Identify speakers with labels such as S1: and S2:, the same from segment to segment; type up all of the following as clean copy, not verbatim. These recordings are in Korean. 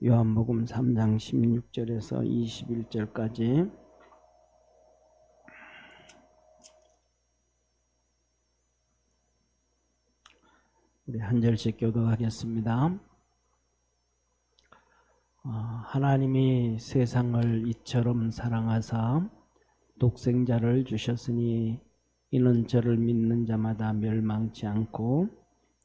S1: 요한복음 3장 16절에서 21절까지 우리 한 절씩 교독하겠습니다. 하나님이 세상을 이처럼 사랑하사 독생자를 주셨으니 이는 저를 믿는 자마다 멸망치 않고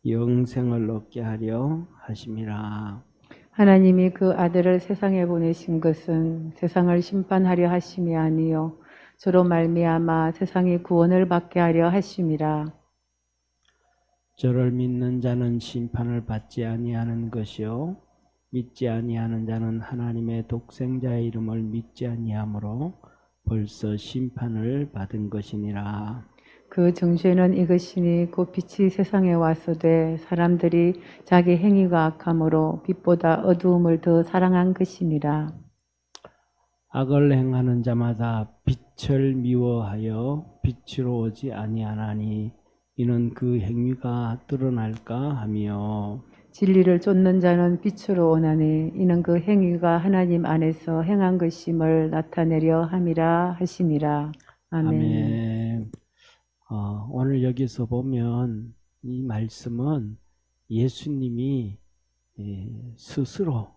S1: 영생을 얻게 하려 하심이라.
S2: 하나님이 그 아들을 세상에 보내신 것은 세상을 심판하려 하심이 아니요 저로 말미암아 세상이 구원을 받게 하려 하심이라.
S1: 저를 믿는 자는 심판을 받지 아니하는 것이요 믿지 아니하는 자는 하나님의 독생자의 이름을 믿지 아니하므로 벌써 심판을 받은 것이니라.
S2: 그 정죄는 이것이니 곧 빛이 세상에 와서되 사람들이 자기 행위가 악함으로 빛보다 어두움을 더 사랑한 것이니라.
S1: 악을 행하는 자마다 빛을 미워하여 빛으로 오지 아니하나니 이는 그 행위가 드러날까 하며
S2: 진리를 쫓는 자는 빛으로 오나니 이는 그 행위가 하나님 안에서 행한 것임을 나타내려 함이라 하심이라. 아멘.
S1: 오늘 여기서 보면 이 말씀은 예수님이 스스로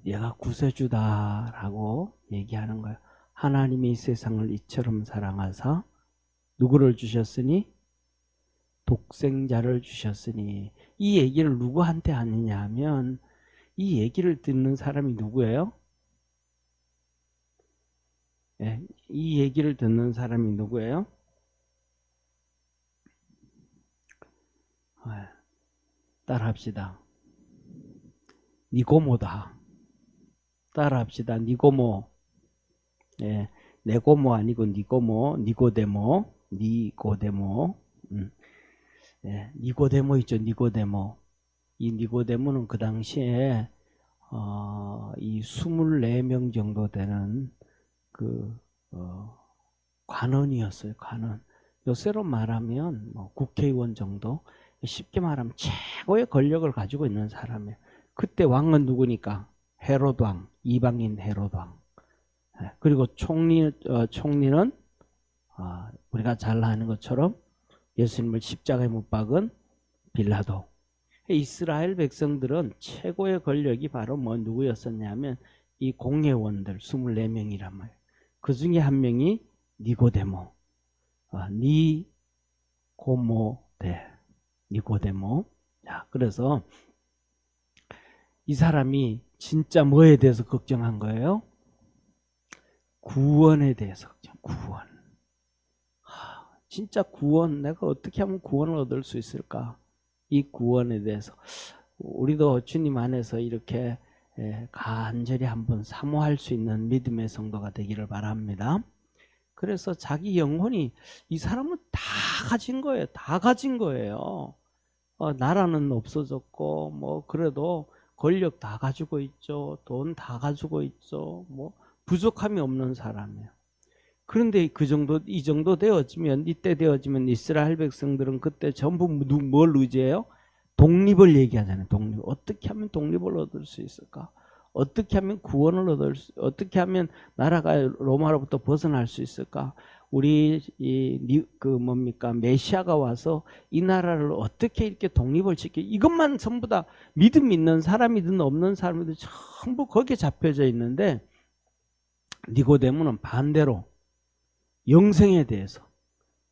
S1: 내가 구세주다라고 얘기하는 거예요. 하나님이 세상을 이처럼 사랑하사 누구를 주셨으니? 독생자를 주셨으니. 이 얘기를 누구한테 하느냐 하면 이 얘기를 듣는 사람이 누구예요? 이 얘기를 듣는 사람이 누구예요? 따라합시다. 니고모다. 따라합시다. 니고모. 네고모 아니고 니고모. 니고데모. 니고데모 있죠. 니고데모. 이 니고데모는 그 당시에 이 24명 정도 되는 관원이었어요. 관원. 요새로 말하면 국회의원 정도. 쉽게 말하면 최고의 권력을 가지고 있는 사람이에요. 그때 왕은 누구니까? 헤롯 왕, 이방인 헤롯 왕. 그리고 총리는 우리가 잘 아는 것처럼 예수님을 십자가에 못 박은 빌라도. 이스라엘 백성들은 최고의 권력이 바로 누구였었냐면 이 공회원들 24명이란 말이에요. 그 중에 한 명이 니고데모. 니고데모. 자, 그래서 이 사람이 진짜 뭐에 대해서 걱정한 거예요? 구원에 대해서 걱정. 구원. 진짜 구원, 내가 어떻게 하면 구원을 얻을 수 있을까? 이 구원에 대해서 우리도 주님 안에서 이렇게 간절히 한번 사모할 수 있는 믿음의 성도가 되기를 바랍니다. 그래서 자기 영혼이, 이 사람은 다 가진 거예요. 다 가진 거예요. 나라는 없어졌고 그래도 권력 다 가지고 있죠. 돈 다 가지고 있죠. 부족함이 없는 사람이에요. 그런데 이 정도 되어지면, 이때 되어지면 이스라엘 백성들은 그때 전부 뭘 의지해요? 독립을 얘기하잖아요. 독립. 어떻게 하면 독립을 얻을 수 있을까? 어떻게 하면 구원을 어떻게 하면 나라가 로마로부터 벗어날 수 있을까? 우리 메시아가 와서 이 나라를 어떻게 이렇게 독립을 시켜? 이것만 전부 다 믿음 있는 사람이든 없는 사람이든 전부 거기에 잡혀져 있는데, 니고데모는 반대로 영생에 대해서,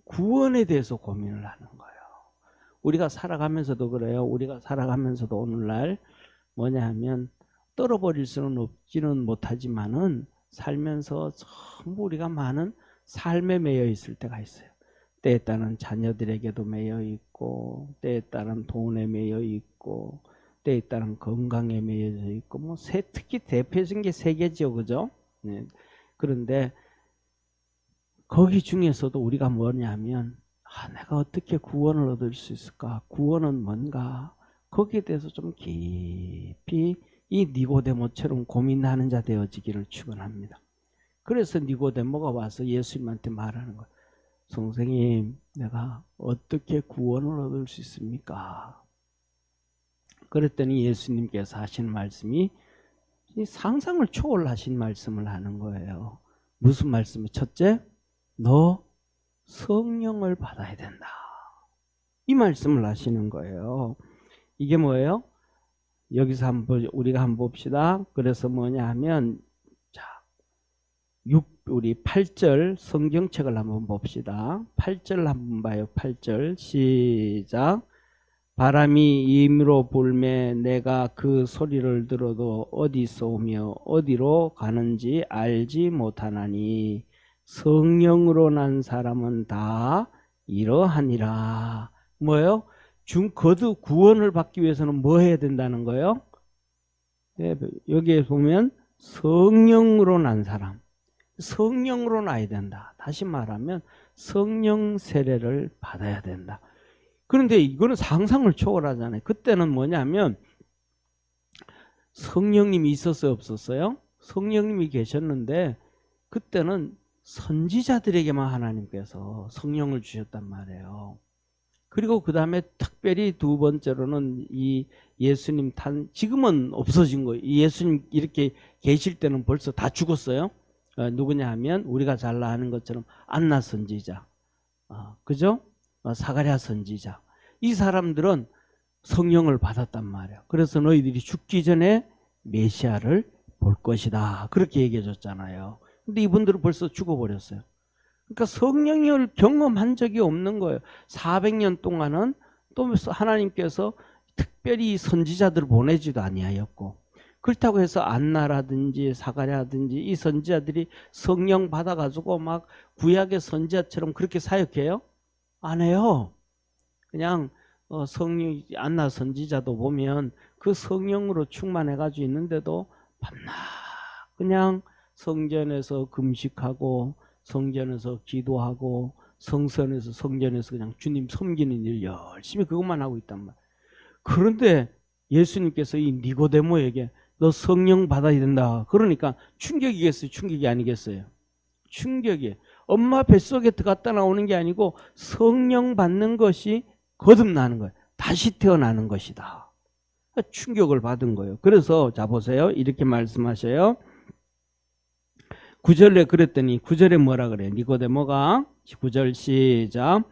S1: 구원에 대해서 고민을 하는 거예요. 우리가 살아가면서도 그래요. 우리가 살아가면서도 오늘날 뭐냐 하면 떨어버릴 수는 없지는 못하지만은 살면서 전부 우리가 많은 삶에 매여 있을 때가 있어요. 때에 따른 자녀들에게도 매여 있고, 때에 따른 돈에 매여 있고, 때에 따른 건강에 매여져 있고, 특히 대표적인 게 세계죠, 그죠? 네. 그런데 거기 중에서도 우리가 뭐냐 하면 내가 어떻게 구원을 얻을 수 있을까? 구원은 뭔가? 거기에 대해서 좀 깊이 이 니고데모처럼 고민하는 자 되어지기를 축원합니다. 그래서 니고데모가 와서 예수님한테 말하는 거예요. 선생님, 내가 어떻게 구원을 얻을 수 있습니까? 그랬더니 예수님께서 하신 말씀이 이 상상을 초월하신 말씀을 하는 거예요. 무슨 말씀이? 첫째, 너 성령을 받아야 된다. 이 말씀을 하시는 거예요. 이게 뭐예요? 여기서 우리가 한번 봅시다. 그래서 뭐냐 하면, 자, 우리 8절 성경책을 한번 봅시다. 8절 한번 봐요. 8절 시작. 바람이 임으로 불매 내가 그 소리를 들어도 어디서 오며 어디로 가는지 알지 못하나니 성령으로 난 사람은 다 이러하니라. 뭐예요? 거듭 구원을 받기 위해서는 뭐 해야 된다는 거예요? 네, 여기에 보면 성령으로 난 사람, 성령으로 나야 된다. 다시 말하면 성령 세례를 받아야 된다. 그런데 이거는 상상을 초월하잖아요. 그때는 뭐냐면 성령님이 있었어요, 없었어요? 성령님이 계셨는데 그때는 선지자들에게만 하나님께서 성령을 주셨단 말이에요. 그리고 그 다음에 특별히 두 번째로는 이 예수님 지금은 없어진 거예요. 예수님 이렇게 계실 때는 벌써 다 죽었어요. 누구냐 하면 우리가 잘 아는 것처럼 안나 선지자, 그죠? 사가랴 선지자. 이 사람들은 성령을 받았단 말이에요. 그래서 너희들이 죽기 전에 메시아를 볼 것이다. 그렇게 얘기해 줬잖아요. 근데 이분들은 벌써 죽어버렸어요. 그러니까 성령을 경험한 적이 없는 거예요. 400년 동안은 또 하나님께서 특별히 선지자들을 보내지도 아니하였고, 그렇다고 해서 안나라든지 사가랴라든지 이 선지자들이 성령 받아가지고 막 구약의 선지자처럼 그렇게 사역해요? 안 해요. 그냥 성령 안나 선지자도 보면 그 성령으로 충만해가지고 있는데도 밤낮 그냥 성전에서 금식하고 성전에서 기도하고 성전에서 그냥 주님 섬기는 일 열심히 그것만 하고 있단 말이에요. 그런데 예수님께서 이 니고데모에게 너 성령 받아야 된다. 그러니까 충격이겠어요? 충격이 아니겠어요? 충격이. 엄마 뱃속에 들어갔다 나오는 게 아니고 성령 받는 것이 거듭나는 거예요. 다시 태어나는 것이다. 충격을 받은 거예요. 그래서 자 보세요. 이렇게 말씀하셔요. 9절에 그랬더니 9절에 뭐라 그래요? 니고데모가 9절 시작.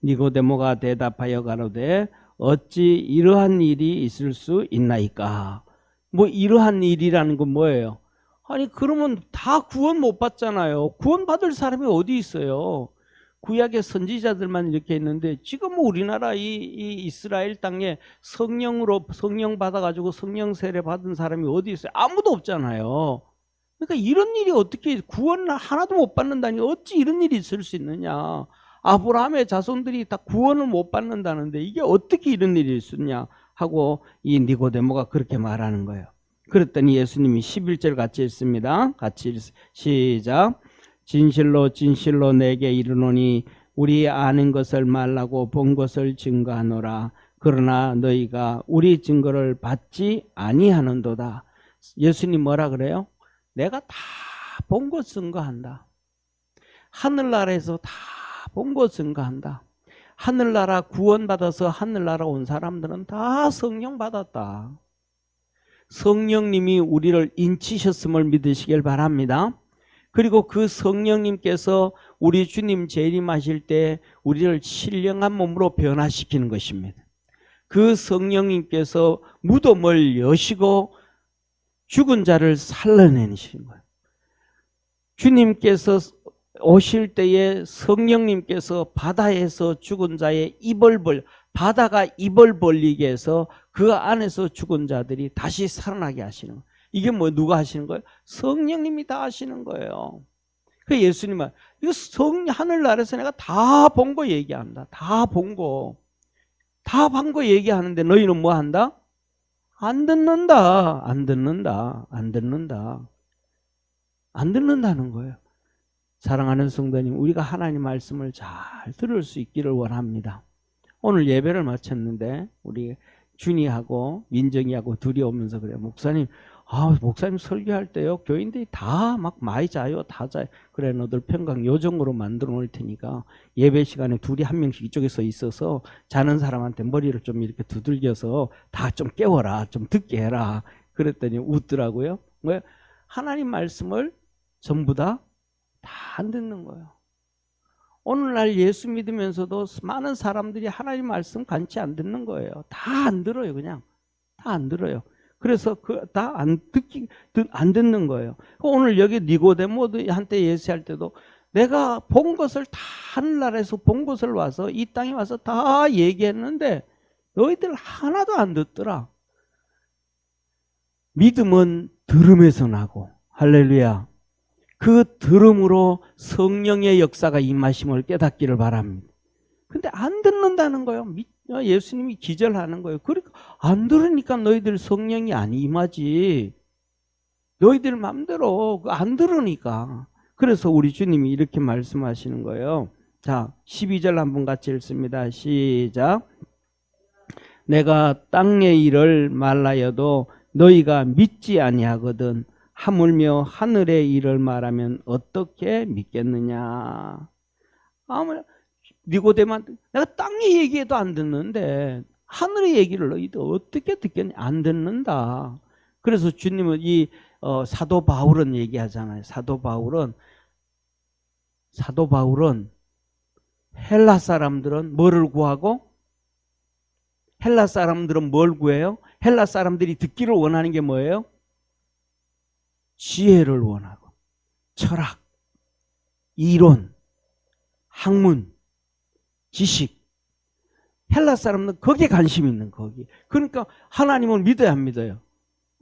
S1: 니고데모가 대답하여 가로되 어찌 이러한 일이 있을 수 있나이까? 뭐 이러한 일이라는 건 뭐예요? 아니 그러면 다 구원 못 받잖아요. 구원 받을 사람이 어디 있어요? 구약의 선지자들만 이렇게 있는데 지금 우리나라 이 이스라엘 땅에 성령 받아가지고 성령 세례 받은 사람이 어디 있어요? 아무도 없잖아요. 그러니까 이런 일이 어떻게 구원 하나도 못 받는다니 어찌 이런 일이 있을 수 있느냐? 아브라함의 자손들이 다 구원을 못 받는다는데 이게 어떻게 이런 일이 있었냐 하고 이 니고데모가 그렇게 말하는 거예요. 그랬더니 예수님이 11절 같이 읽습니다. 같이 시작. 진실로 진실로 내게 이르노니 우리 아는 것을 말하고 본 것을 증거하노라. 그러나 너희가 우리 증거를 받지 아니하는도다. 예수님 뭐라 그래요? 내가 다 본 것 증거한다. 하늘나라에서 다 본 것 증거한다. 하늘나라 구원받아서 하늘나라 온 사람들은 다 성령 받았다. 성령님이 우리를 인치셨음을 믿으시길 바랍니다. 그리고 그 성령님께서 우리 주님 재림하실 때 우리를 신령한 몸으로 변화시키는 것입니다. 그 성령님께서 무덤을 여시고 죽은 자를 살려내시는 거예요. 주님께서 오실 때에 성령님께서 바다에서 죽은 자의 바다가 입을 벌리게 해서 그 안에서 죽은 자들이 다시 살아나게 하시는 거예요. 이게 뭐 누가 하시는 거예요? 성령님이 다 하시는 거예요. 그 예수님은 이거 하늘나라에서 내가 다 본 거 얘기한다. 다 본 거. 다 본 거 얘기하는데 너희는 뭐 한다? 안 듣는다. 안 듣는다. 안 듣는다. 안 듣는다는 거예요. 사랑하는 성도님, 우리가 하나님 말씀을 잘 들을 수 있기를 원합니다. 오늘 예배를 마쳤는데 우리 준이하고 민정이하고 둘이 오면서 그래요. 목사님, 목사님 설교할 때요, 교인들이 다 막 많이 자요, 다 자요. 그래, 너들 평강 요정으로 만들어 놓을 테니까 예배 시간에 둘이 한 명씩 이쪽에서 있어서 자는 사람한테 머리를 좀 이렇게 두들겨서 다 좀 깨워라, 좀 듣게 해라. 그랬더니 웃더라고요. 왜? 하나님 말씀을 전부 다 안 듣는 거예요. 오늘날 예수 믿으면서도 많은 사람들이 하나님 말씀 간치 안 듣는 거예요. 다 안 들어요, 그냥. 다 안 들어요. 그래서 다 안 듣는 거예요. 오늘 여기 니고데모한테 예수할 때도 내가 본 것을 다 하늘나라에서 본 것을 와서 이 땅에 와서 다 얘기했는데 너희들 하나도 안 듣더라. 믿음은 들음에서 나고, 할렐루야. 그 들음으로 성령의 역사가 임하심을 깨닫기를 바랍니다. 근데 안 듣는다는 거예요. 예수님이 기절하는 거예요. 그러니까 안 들으니까 너희들 성령이 안 임하지. 너희들 마음대로 안 들으니까. 그래서 우리 주님이 이렇게 말씀하시는 거예요. 자, 12절 한번 같이 읽습니다. 시작. 내가 땅의 일을 말하여도 너희가 믿지 아니하거든 하물며 하늘의 일을 말하면 어떻게 믿겠느냐. 니고데모한테 내가 땅의 얘기해도 안 듣는데 하늘의 얘기를 너희들 어떻게 듣겠냐. 안 듣는다. 그래서 주님은 이 사도 바울은 얘기하잖아요. 사도 바울은 헬라 사람들은 뭐를 구하고? 헬라 사람들은 뭘 구해요? 헬라 사람들이 듣기를 원하는 게 뭐예요? 지혜를 원하고, 철학, 이론, 학문, 지식. 헬라 사람은 거기에 관심 있는 거기. 그러니까 하나님을 믿어야 안 믿어요?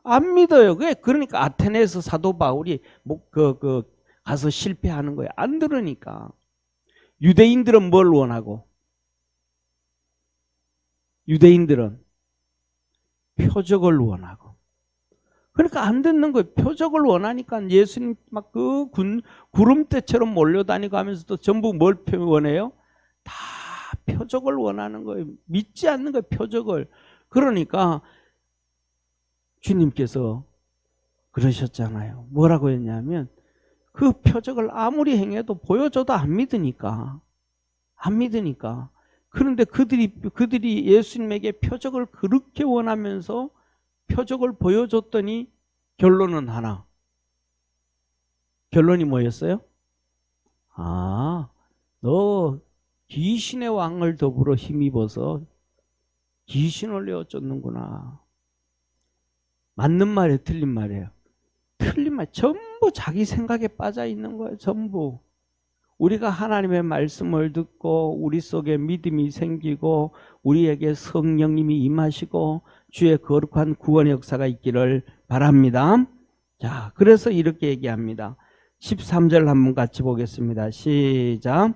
S1: 안 믿어요. 그러니까 아테네에서 사도 바울이 가서 실패하는 거예요. 안 들으니까. 유대인들은 뭘 원하고? 유대인들은 표적을 원하고. 그러니까 안 듣는 거예요. 표적을 원하니까 예수님 막 그 구름대처럼 몰려다니고 하면서도 전부 뭘 원해요? 다 표적을 원하는 거예요. 믿지 않는 거예요. 표적을. 그러니까 주님께서 그러셨잖아요. 뭐라고 했냐면 그 표적을 아무리 행해도 보여줘도 안 믿으니까. 안 믿으니까. 그런데 그들이 예수님에게 표적을 그렇게 원하면서 표적을 보여줬더니 결론은 하나. 결론이 뭐였어요? 너 귀신의 왕을 더불어 힘입어서 귀신을 내어 쫓는구나. 맞는 말이에요, 틀린 말이에요? 틀린 말. 전부 자기 생각에 빠져 있는 거예요. 전부. 우리가 하나님의 말씀을 듣고 우리 속에 믿음이 생기고 우리에게 성령님이 임하시고 주의 거룩한 구원의 역사가 있기를 바랍니다. 자, 그래서 이렇게 얘기합니다. 13절 한번 같이 보겠습니다. 시작.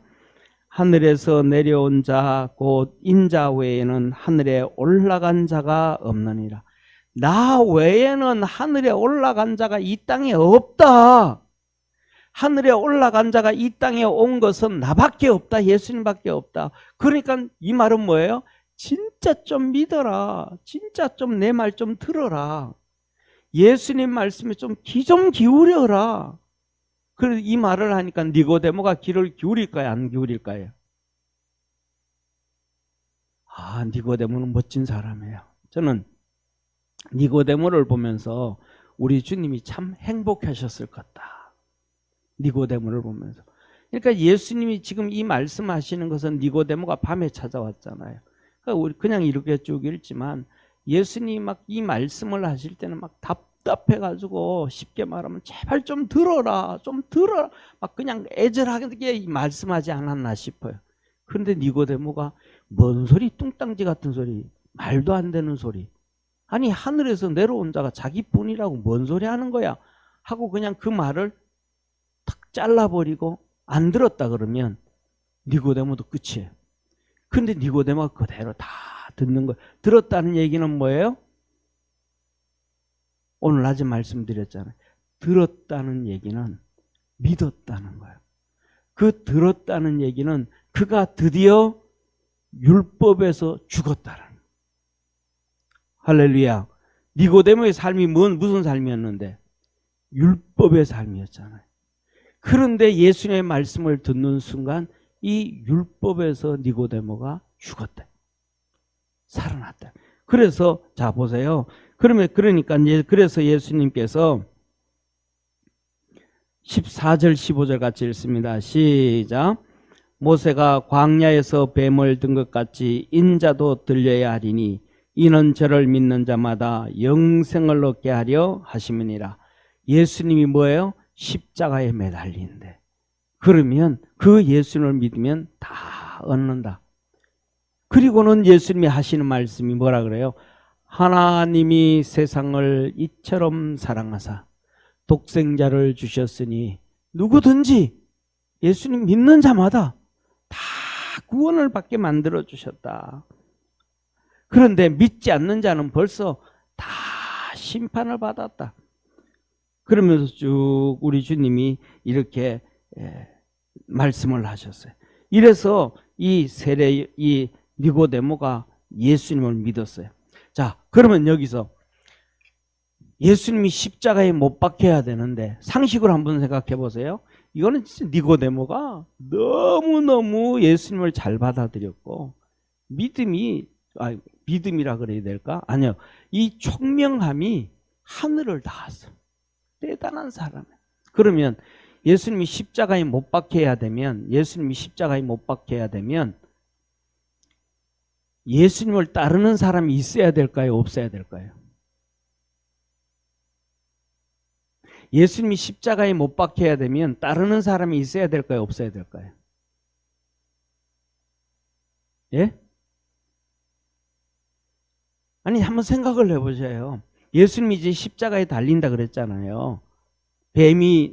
S1: 하늘에서 내려온 자 곧 인자 외에는 하늘에 올라간 자가 없느니라. 나 외에는 하늘에 올라간 자가 이 땅에 없다. 하늘에 올라간 자가 이 땅에 온 것은 나밖에 없다. 예수님밖에 없다. 그러니까 이 말은 뭐예요? 진짜 좀 믿어라. 진짜 좀 내 말 좀 들어라. 예수님 말씀에 좀 귀 좀 기울여라. 그래서 이 말을 하니까 니고데모가 귀를 기울일까요? 안 기울일까요? 니고데모는 멋진 사람이에요. 저는 니고데모를 보면서 우리 주님이 참 행복하셨을 것 같다. 니고데모를 보면서. 그러니까 예수님이 지금 이 말씀하시는 것은 니고데모가 밤에 찾아왔잖아요. 그러니까 우리 그냥 이렇게 쭉 읽지만 예수님이 막 이 말씀을 하실 때는 막 답답해가지고 쉽게 말하면 제발 좀 들어라, 좀 들어라. 막 그냥 애절하게 말씀하지 않았나 싶어요. 그런데 니고데모가 뭔 소리, 뚱땅지 같은 소리, 말도 안 되는 소리. 아니 하늘에서 내려온 자가 자기뿐이라고 뭔 소리 하는 거야 하고 그냥 그 말을 탁 잘라버리고 안 들었다 그러면 니고데모도 끝이에요. 근데 니고데모가 그대로 다 듣는 거예요. 들었다는 얘기는 뭐예요? 오늘 낮에 말씀드렸잖아요. 들었다는 얘기는 믿었다는 거예요. 그 들었다는 얘기는 그가 드디어 율법에서 죽었다는 거예요. 할렐루야. 니고데모의 삶이 무슨 삶이었는데? 율법의 삶이었잖아요. 그런데 예수님의 말씀을 듣는 순간 이 율법에서 니고데모가 죽었다. 살아났다. 그래서 자 보세요. 그러니까 이제 그래서 예수님께서 14절 15절 같이 읽습니다. 시작. 모세가 광야에서 뱀을 든 것 같이 인자도 들려야 하리니 이는 저를 믿는 자마다 영생을 얻게 하려 하심이니라. 예수님이 뭐예요? 십자가에 매달리는데, 그러면 그 예수님을 믿으면 다 얻는다. 그리고는 예수님이 하시는 말씀이 뭐라 그래요? 하나님이 세상을 이처럼 사랑하사 독생자를 주셨으니 누구든지 예수님 믿는 자마다 다 구원을 받게 만들어 주셨다. 그런데 믿지 않는 자는 벌써 다 심판을 받았다. 그러면서 쭉 우리 주님이 이렇게 말씀을 하셨어요. 이래서 이 니고데모가 예수님을 믿었어요. 자, 그러면 여기서 예수님이 십자가에 못 박혀야 되는데 상식으로 한번 생각해 보세요. 이거는 진짜 니고데모가 너무너무 예수님을 잘 받아들였고 믿음이라 그래야 될까? 아니요. 이 총명함이 하늘을 닿았어. 대단한 사람이에요. 그러면 예수님이 십자가에 못 박혀야 되면 예수님을 따르는 사람이 있어야 될까요? 없어야 될까요? 예수님이 십자가에 못 박혀야 되면 따르는 사람이 있어야 될까요? 없어야 될까요? 예? 아니, 한번 생각을 해보세요. 예수님이 이제 십자가에 달린다 그랬잖아요.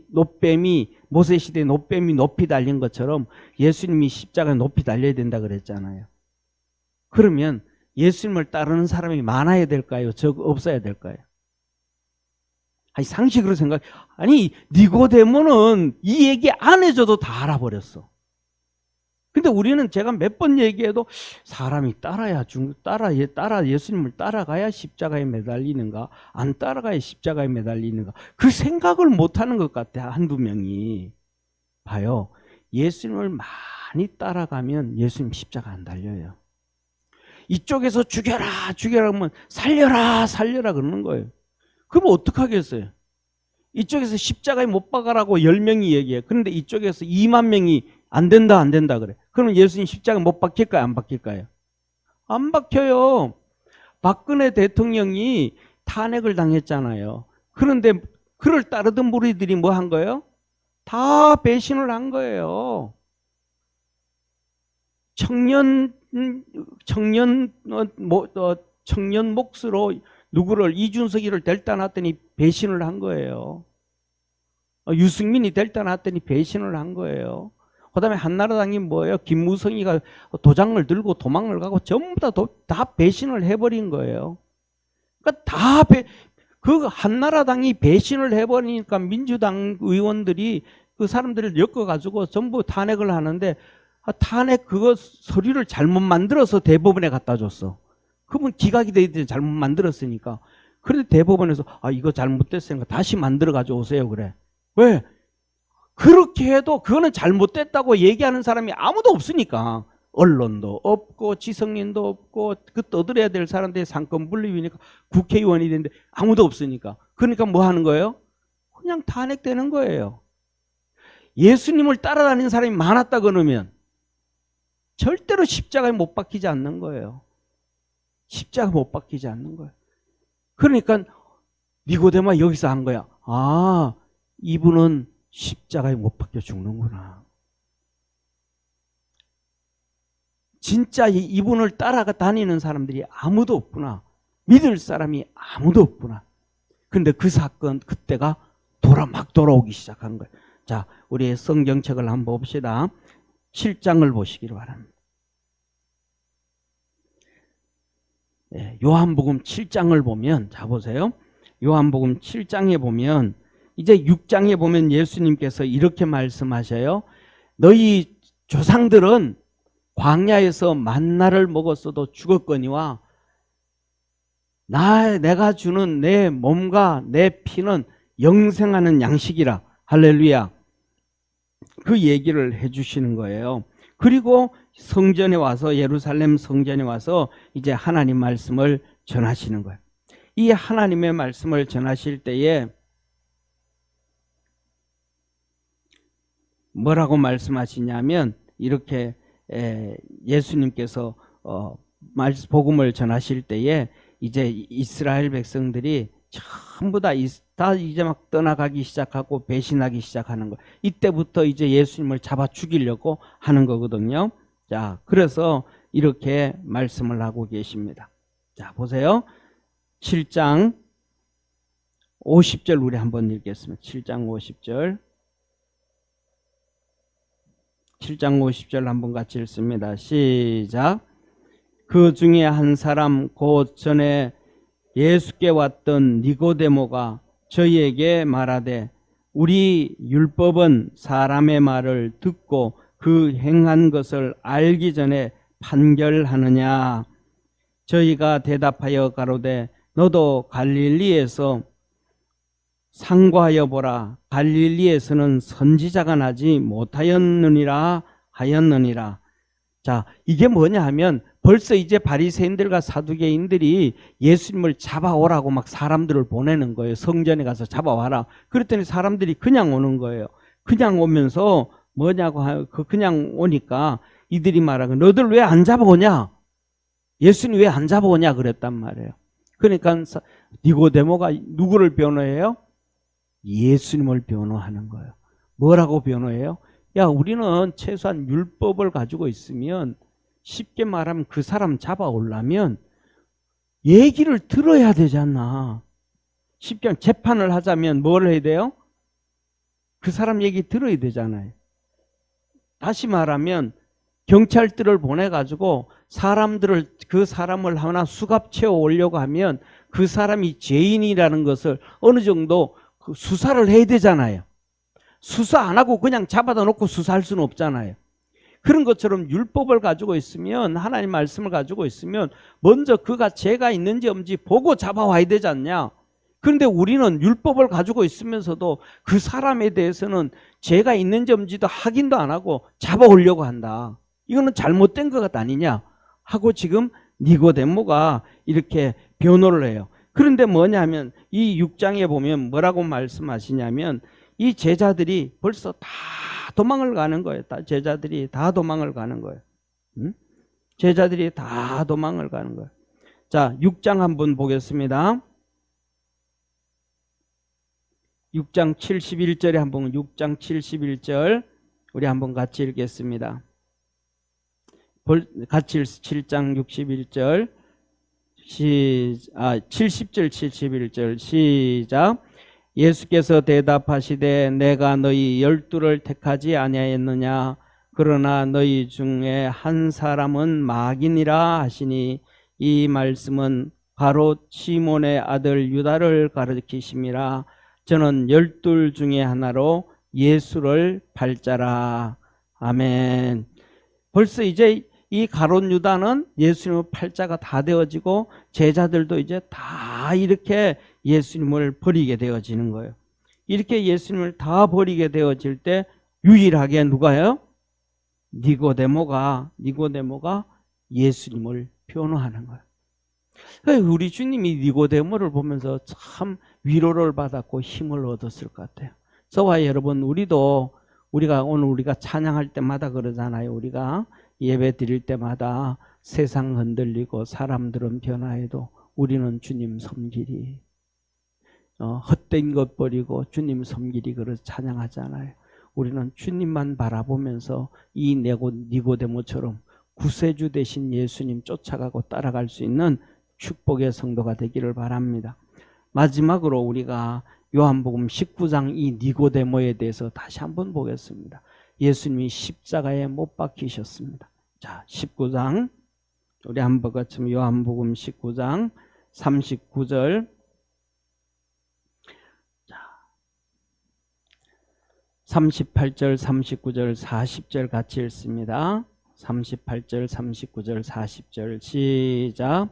S1: 노뱀이 모세시대에 노뱀이 높이 달린 것처럼 예수님이 십자가에 높이 달려야 된다 그랬잖아요. 그러면 예수님을 따르는 사람이 많아야 될까요? 없어야 될까요? 아니, 상식으로 아니, 니고데모는 이 얘기 안 해줘도 다 알아버렸어. 근데 우리는 제가 몇 번 얘기해도 사람이 예수님을 따라가야 십자가에 매달리는가, 안 따라가야 십자가에 매달리는가, 그 생각을 못 하는 것 같아, 한두 명이. 봐요. 예수님을 많이 따라가면 예수님 십자가 안 달려요. 이쪽에서 죽여라 그러면 살려라 그러는 거예요. 그럼 어떡하겠어요? 이쪽에서 십자가에 못 박아라고 10명이 얘기해. 그런데 이쪽에서 2만 명이 안 된다 그래. 그러면 예수님 십자가에 못 박힐까요? 안 박힐까요? 안 박혀요. 박근혜 대통령이 탄핵을 당했잖아요. 그런데 그를 따르던 무리들이 뭐 한 거예요? 다 배신을 한 거예요. 청년 몫으로 누구를 이준석이를 데려다 놨더니 배신을 한 거예요. 유승민이 데려다 놨더니 배신을 한 거예요. 그 다음에 한나라당이 뭐예요? 김무성이가 도장을 들고 도망을 가고 전부 다 배신을 해버린 거예요. 그러니까 그 한나라당이 배신을 해버리니까 민주당 의원들이 그 사람들을 엮어가지고 전부 탄핵을 하는데, 탄핵 그거 서류를 잘못 만들어서 대법원에 갖다 줬어. 그러면 기각이 되지, 잘못 만들었으니까. 그런데 대법원에서 이거 잘못됐으니까 다시 만들어 가져오세요 그래. 왜? 그렇게 해도 그거는 잘못됐다고 얘기하는 사람이 아무도 없으니까. 언론도 없고 지성인도 없고 그 떠들어야 될 사람들이 상권 분립이니까 국회의원이 되는데 아무도 없으니까. 그러니까 뭐 하는 거예요? 그냥 탄핵되는 거예요. 예수님을 따라다니는 사람이 많았다 그러면 절대로 십자가에 못 박히지 않는 거예요. 십자가 못 박히지 않는 거예요. 그러니까 니고데모가 여기서 한 거야. 이분은 십자가에 못 박혀 죽는구나. 진짜 이분을 따라다니는 사람들이 아무도 없구나. 믿을 사람이 아무도 없구나. 그런데 그 사건 그때가 막 돌아오기 시작한 거예요. 자, 우리 성경책을 한번 봅시다. 7장을 보시기를 바랍니다. 요한복음 7장을 보면, 자 보세요. 요한복음 7장에 보면 이제 6장에 보면 예수님께서 이렇게 말씀하셔요. 너희 조상들은 광야에서 만나를 먹었어도 죽었거니와 내가 주는 내 몸과 내 피는 영생하는 양식이라. 할렐루야. 그 얘기를 해주시는 거예요. 그리고 성전에 와서, 예루살렘 성전에 와서 이제 하나님 말씀을 전하시는 거예요. 이 하나님의 말씀을 전하실 때에 뭐라고 말씀하시냐면, 이렇게 예수님께서 복음을 전하실 때에 이제 이스라엘 백성들이 전부 다 이제 막 떠나가기 시작하고 배신하기 시작하는 거. 이때부터 이제 예수님을 잡아 죽이려고 하는 거거든요. 자, 그래서 이렇게 말씀을 하고 계십니다. 자, 보세요. 7장 50절 우리 한번 읽겠습니다. 7장 50절. 7장 50절 한번 같이 읽습니다. 시작. 그 중에 한 사람 곧 전에 예수께 왔던 니고데모가 저희에게 말하되 우리 율법은 사람의 말을 듣고 그 행한 것을 알기 전에 판결하느냐. 저희가 대답하여 가로되 너도 갈릴리에서 상고하여 보라. 갈릴리에서는 선지자가 나지 못하였느니라 하였느니라. 자, 이게 뭐냐 하면 벌써 이제 바리새인들과 사두개인들이 예수님을 잡아오라고 막 사람들을 보내는 거예요. 성전에 가서 잡아와라. 그랬더니 사람들이 그냥 오는 거예요. 그냥 오면서 뭐냐고, 그냥 오니까 이들이 말하고 너들 왜 안 잡아오냐? 예수님 왜 안 잡아오냐? 그랬단 말이에요. 그러니까 니고데모가 누구를 변호해요? 예수님을 변호하는 거예요. 뭐라고 변호해요? 야, 우리는 최소한 율법을 가지고 있으면, 쉽게 말하면 그 사람 잡아오려면 얘기를 들어야 되잖아. 쉽게 말하면 재판을 하자면 뭘 해야 돼요? 그 사람 얘기 들어야 되잖아요. 다시 말하면 경찰들을 보내가지고 그 사람을 하나 수갑채워 오려고 하면 그 사람이 죄인이라는 것을 어느 정도 수사를 해야 되잖아요. 수사 안 하고 그냥 잡아다 놓고 수사할 수는 없잖아요. 그런 것처럼 율법을 가지고 있으면, 하나님 말씀을 가지고 있으면 먼저 그가 죄가 있는지 없는지 보고 잡아와야 되지 않냐. 그런데 우리는 율법을 가지고 있으면서도 그 사람에 대해서는 죄가 있는지 없는지도 확인도 안 하고 잡아오려고 한다. 이거는 잘못된 것 아니냐 하고 지금 니고데모가 이렇게 변호를 해요. 그런데 뭐냐면 이 6장에 보면 뭐라고 말씀하시냐면 이 제자들이 벌써 다 도망을 가는 거예요. 제자들이 다 도망을 가는 거예요. 제자들이 다 도망을 가는 거예요. 자, 6장 한번 보겠습니다. 6장 71절에 한번, 6장 71절 우리 한번 같이 읽겠습니다. 같이 7장 61절 70절 71절 시작. 예수께서 대답하시되 내가 너희 12를 택하지 아니하였느냐. 그러나 너희 중에 한 사람은 마귀니라 하시니 이 말씀은 바로 시몬의 아들 유다를 가리키심이라. 저는 12 중에 하나로 예수를 팔자라. 아멘. 벌써 이제 이 가롯 유다는 예수님의 팔자가 다 되어지고 제자들도 이제 다 이렇게 예수님을 버리게 되어지는 거예요. 이렇게 예수님을 다 버리게 되어질 때 유일하게 누가요? 니고데모가 예수님을 변호하는 거예요. 우리 주님이 니고데모를 보면서 참 위로를 받았고 힘을 얻었을 것 같아요. 저와 여러분, 우리가 찬양할 때마다 그러잖아요. 우리가 예배 드릴 때마다 세상 흔들리고 사람들은 변화해도 우리는 주님 섬기리. 헛된 것 버리고 주님 섬기리, 그래서 찬양하잖아요. 우리는 주님만 바라보면서 이 니고데모처럼 구세주 되신 예수님 쫓아가고 따라갈 수 있는 축복의 성도가 되기를 바랍니다. 마지막으로 우리가 요한복음 19장 이 니고데모에 대해서 다시 한번 보겠습니다. 예수님이 십자가에 못 박히셨습니다. 자, 19장 우리 한번 같이 요한복음 19장 39절 38절 39절 40절 같이 읽습니다. 38절 39절 40절 시작.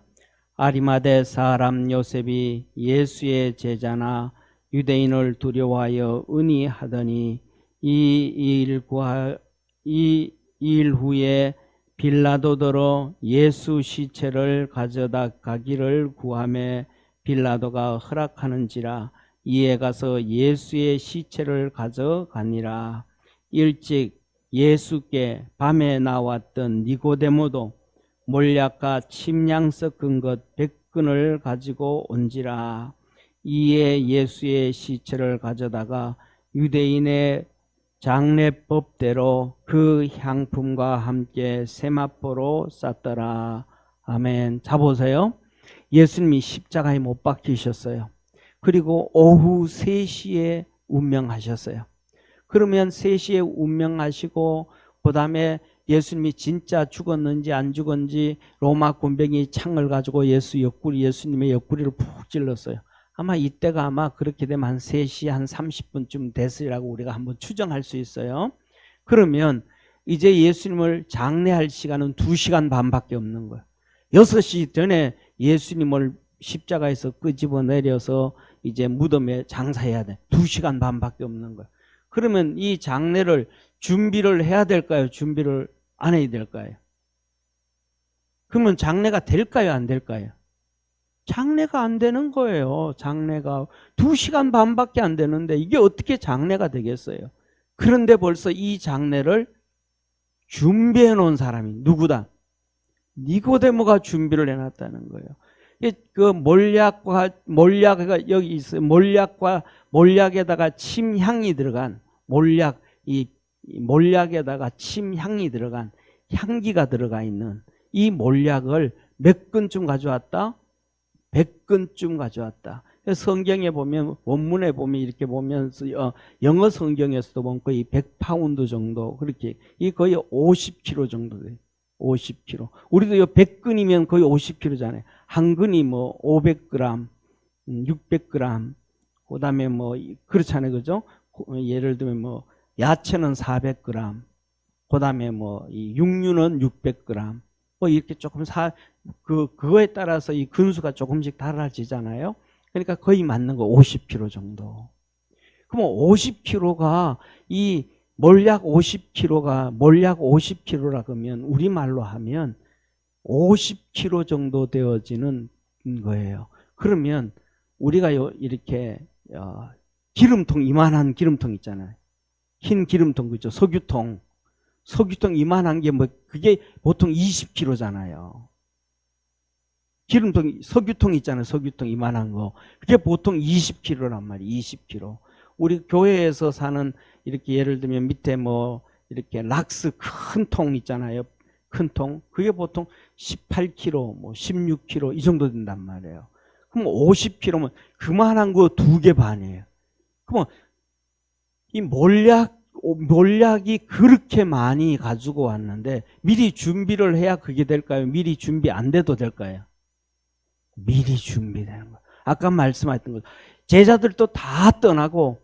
S1: 아리마대 사람 요셉이 예수의 제자나 유대인을 두려워하여 은희하더니 이 일 후에 빌라도더러 예수 시체를 가져다 가기를 구하매 빌라도가 허락하는지라 이에 가서 예수의 시체를 가져가니라. 일찍 예수께 밤에 나왔던 니고데모도 몰약과 침향 섞은 것 100근을 가지고 온지라. 이에 예수의 시체를 가져다가 유대인의 장례법대로 그 향품과 함께 세마포로 쌌더라. 아멘. 자 보세요. 예수님이 십자가에 못 박히셨어요. 그리고 오후 3시에 운명하셨어요. 그러면 3시에 운명하시고 그 다음에 예수님이 진짜 죽었는지 안 죽었는지 로마 군병이 창을 가지고 예수님의 옆구리를 푹 찔렀어요. 아마 이때가 아마 그렇게 되면 한 3시 한 30분쯤 됐으리라고 우리가 한번 추정할 수 있어요. 그러면 이제 예수님을 장례할 시간은 2시간 반밖에 없는 거예요. 6시 전에 예수님을 십자가에서 끄집어 내려서 이제 무덤에 장사해야 돼. 2시간 반밖에 없는 거예요. 그러면 이 장례를 준비를 해야 될까요? 준비를 안 해야 될까요? 그러면 장례가 될까요? 안 될까요? 장례가 안 되는 거예요. 장례가 2시간 반밖에 안 되는데 이게 어떻게 장례가 되겠어요? 그런데 벌써 이 장례를 준비해 놓은 사람이 누구다? 니고데모가 준비를 해놨다는 거예요. 그 몰약가 여기 있어요. 몰약에다가 침향이 들어간 이 몰약에다가 침향이 들어간 향기가 들어가 있는 이 몰약을 몇 근쯤 가져왔다? 100근쯤 가져왔다. 성경에 보면 원문에 보면 이렇게 보면서 영어 성경에서도 보면 거의 100파운드 정도 그렇게 이 거의 50kg 정도 돼요. 50kg. 우리도 이 100근이면 거의 50kg잖아요. 한 근이 뭐 500g, 600g. 그다음에 뭐 그렇잖아요, 그죠? 예를 들면 뭐 야채는 400g. 그다음에 뭐 이 육류는 600g. 뭐 이렇게 조금 그거에 따라서 이 근수가 조금씩 달라지잖아요. 그러니까 거의 맞는 거 50kg 정도. 그럼 50kg가 이 몰약 50kg라 그러면 우리말로 하면 50kg 정도 되어지는 거예요. 그러면 우리가 이렇게 기름통 이만한 기름통 있잖아요. 흰 기름통 그죠? 석유통 이만한 게 뭐 그게 보통 20kg잖아요. 기름통 석유통 있잖아요. 석유통 이만한 거. 그게 보통 20kg란 말이에요. 20kg. 우리 교회에서 사는 이렇게 예를 들면 밑에 뭐 이렇게 락스 큰 통 있잖아요. 큰 통. 그게 보통 18kg, 뭐 16kg 이 정도 된단 말이에요. 그럼 50kg면 그만한 거 2개 반이에요. 그럼 이 몰약이 그렇게 많이 가지고 왔는데 미리 준비를 해야 그게 될까요? 미리 준비 안 돼도 될까요? 미리 준비되는 거예요. 아까 말씀하셨던 거 제자들도 다 떠나고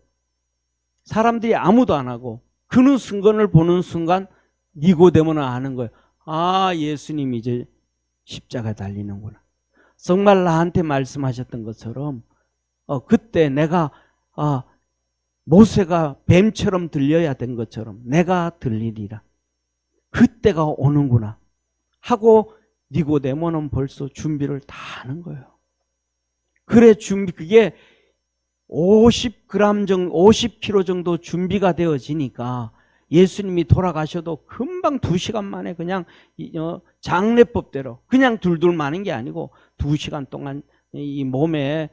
S1: 사람들이 아무도 안 하고 그는 순간을 보는 순간 니고데모는 아는 거예요. 아, 예수님이 이제 십자가에 달리는구나. 정말 나한테 말씀하셨던 것처럼 그때 내가 모세가 뱀처럼 들려야 된 것처럼 내가 들리리라. 그때가 오는구나 하고 니고데모는 벌써 준비를 다 하는 거예요. 그래 그게 50g 정도, 50kg 정도 준비가 되어지니까 예수님이 돌아가셔도 금방 2시간 만에 그냥 장례법대로 그냥 둘둘 마는 게 아니고 2시간 동안 이 몸에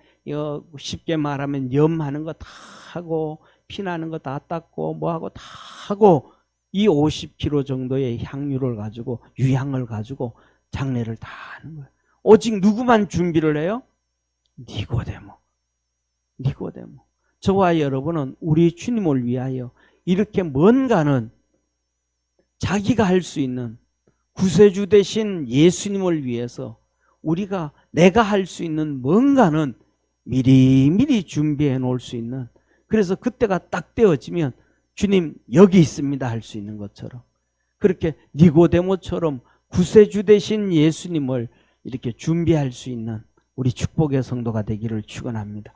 S1: 쉽게 말하면 염하는 거 다 하고 피나는 거 다 닦고 뭐하고 다 하고 이 50kg 정도의 향유를 가지고 유향을 가지고 장례를 다 하는 거예요. 오직 누구만 준비를 해요? 니고데모. 저와 여러분은 우리 주님을 위하여 이렇게 뭔가는 자기가 할 수 있는 구세주 되신 예수님을 위해서 내가 할 수 있는 뭔가는 미리 준비해 놓을 수 있는, 그래서 그때가 딱 되어지면 주님 여기 있습니다 할 수 있는 것처럼, 그렇게 니고데모처럼 구세주 되신 예수님을 이렇게 준비할 수 있는 우리 축복의 성도가 되기를 축원합니다.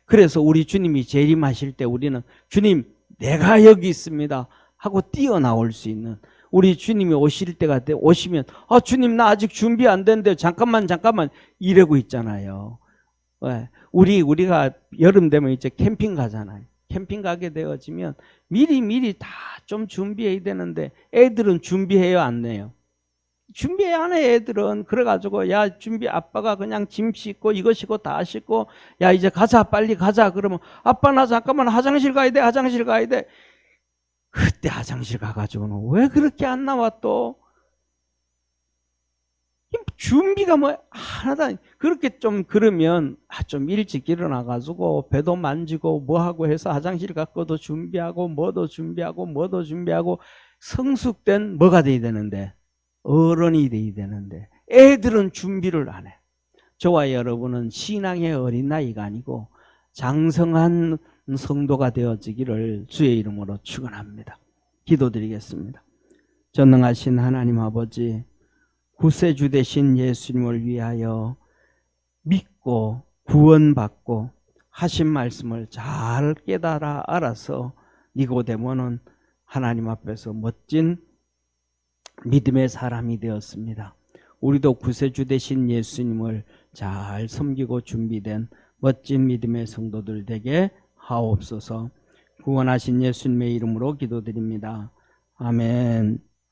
S1: 그래서 우리 주님이 재림하실 때 우리는 주님 내가 여기 있습니다 하고 뛰어나올 수 있는, 우리 주님이 오실 때가 오시면 주님 나 아직 준비 안 됐는데 잠깐만 이러고 있잖아요. 왜? 우리가 여름 되면 이제 캠핑 가잖아요. 캠핑 가게 되어지면 미리 다 좀 준비해야 되는데 애들은 준비해요 안 해요? 준비 안 해 애들은. 그래가지고 야 준비, 아빠가 그냥 짐 싣고 이거 싣고 다 싣고 야 이제 가자 빨리 가자 그러면 아빠 나 잠깐만 화장실 가야 돼 그때 화장실 가가지고는 왜 그렇게 안 나와 또? 준비가 뭐 하나도 그렇게 좀 그러면 좀 일찍 일어나가지고 배도 만지고 뭐하고 해서 화장실 갖고도 준비하고 뭐도 준비하고 성숙된 뭐가 돼야 되는데 어른이 돼야 되는데 애들은 준비를 안 해. 저와 여러분은 신앙의 어린 나이가 아니고 장성한 성도가 되어지기를 주의 이름으로 축원합니다. 기도드리겠습니다. 전능하신 하나님 아버지, 구세주 되신 예수님을 위하여 믿고 구원받고 하신 말씀을 잘 깨달아 알아서 니고데모는 하나님 앞에서 멋진 믿음의 사람이 되었습니다. 우리도 구세주 되신 예수님을 잘 섬기고 준비된 멋진 믿음의 성도들 되게 하옵소서. 구원하신 예수님의 이름으로 기도드립니다. 아멘.